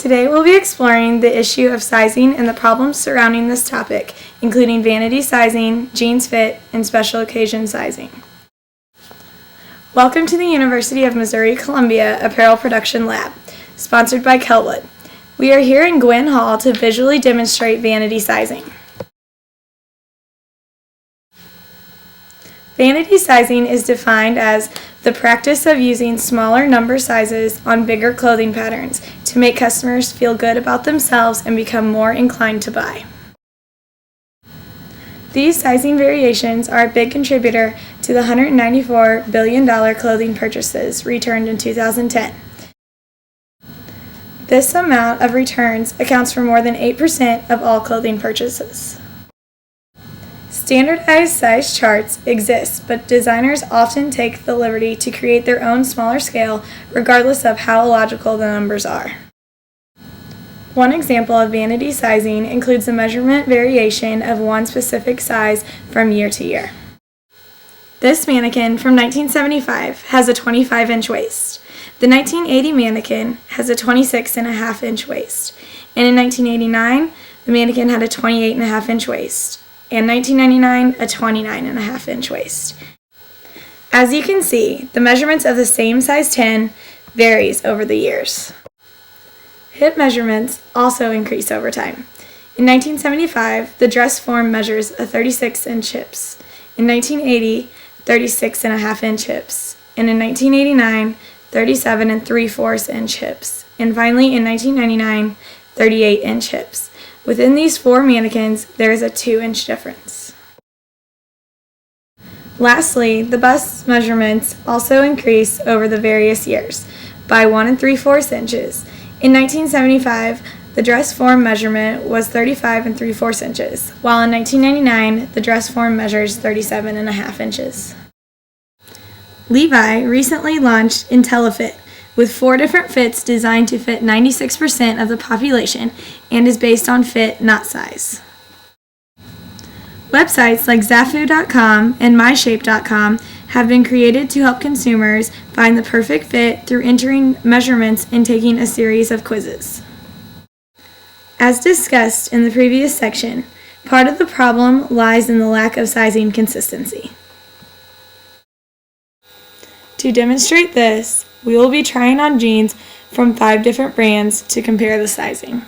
Today we'll be exploring the issue of sizing and the problems surrounding this topic, including vanity sizing, jeans fit, and special occasion sizing. Welcome to the University of Missouri-Columbia Apparel Production Lab, sponsored by Kelwood. We are here in Gwynn Hall to visually demonstrate vanity sizing. Vanity sizing is defined as the practice of using smaller number sizes on bigger clothing patterns to make customers feel good about themselves and become more inclined to buy. These sizing variations are a big contributor to the $194 billion clothing purchases returned in 2010. This amount of returns accounts for more than 8% of all clothing purchases. Standardized size charts exist, but designers often take the liberty to create their own smaller scale regardless of how illogical the numbers are. One example of vanity sizing includes the measurement variation of one specific size from year to year. This mannequin from 1975 has a 25-inch waist. The 1980 mannequin has a 26.5-inch waist. And in 1989, the mannequin had a 28.5-inch waist. And 1999, a 29.5-inch waist. As you can see, the measurements of the same size 10 varies over the years. Hip measurements also increase over time. In 1975, the dress form measures a 36-inch hips. In 1980, 36.5-inch hips. And in 1989, 37 3/4-inch hips. And finally, in 1999, 38-inch hips. Within these four mannequins, there is a 2-inch difference. Lastly, the bust measurements also increase over the various years by 1 3/4 inches. In 1975, the dress form measurement was 35 3/4 inches, while in 1999, the dress form measures 37.5 inches. Levi recently launched IntelliFit, with 4 different fits designed to fit 96% of the population and is based on fit, not size. Websites like Zafu.com and MyShape.com have been created to help consumers find the perfect fit through entering measurements and taking a series of quizzes. As discussed in the previous section, part of the problem lies in the lack of sizing consistency. To demonstrate this, we will be trying on jeans from 5 different brands to compare the sizing.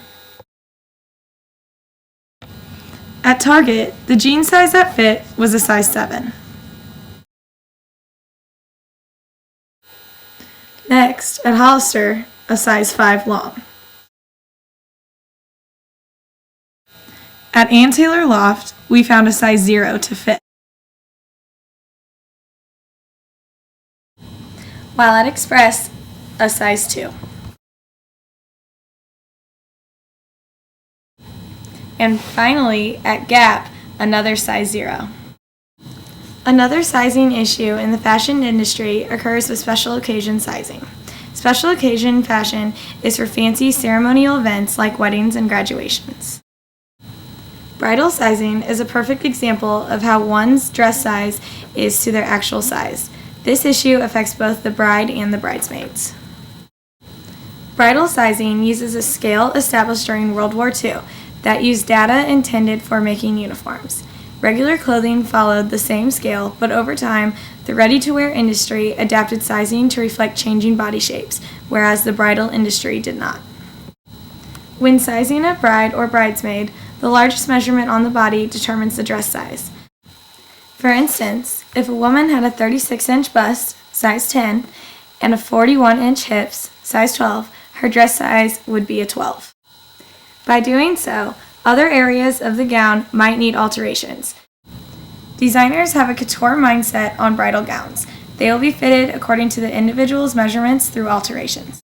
At Target, the jean size that fit was a size 7. Next, at Hollister, a size 5 long. At Ann Taylor Loft, we found a size 0 to fit. While at Express, a size 2. And finally, at Gap, another size 0. Another sizing issue in the fashion industry occurs with special occasion sizing. Special occasion fashion is for fancy ceremonial events like weddings and graduations. Bridal sizing is a perfect example of how one's dress size is to their actual size. This issue affects both the bride and the bridesmaids. Bridal sizing uses a scale established during World War II that used data intended for making uniforms. Regular clothing followed the same scale, but over time, the ready-to-wear industry adapted sizing to reflect changing body shapes, whereas the bridal industry did not. When sizing a bride or bridesmaid, the largest measurement on the body determines the dress size. For instance, if a woman had a 36-inch bust, size 10, and a 41-inch hips, size 12, her dress size would be a 12. By doing so, other areas of the gown might need alterations. Designers have a couture mindset on bridal gowns. They will be fitted according to the individual's measurements through alterations.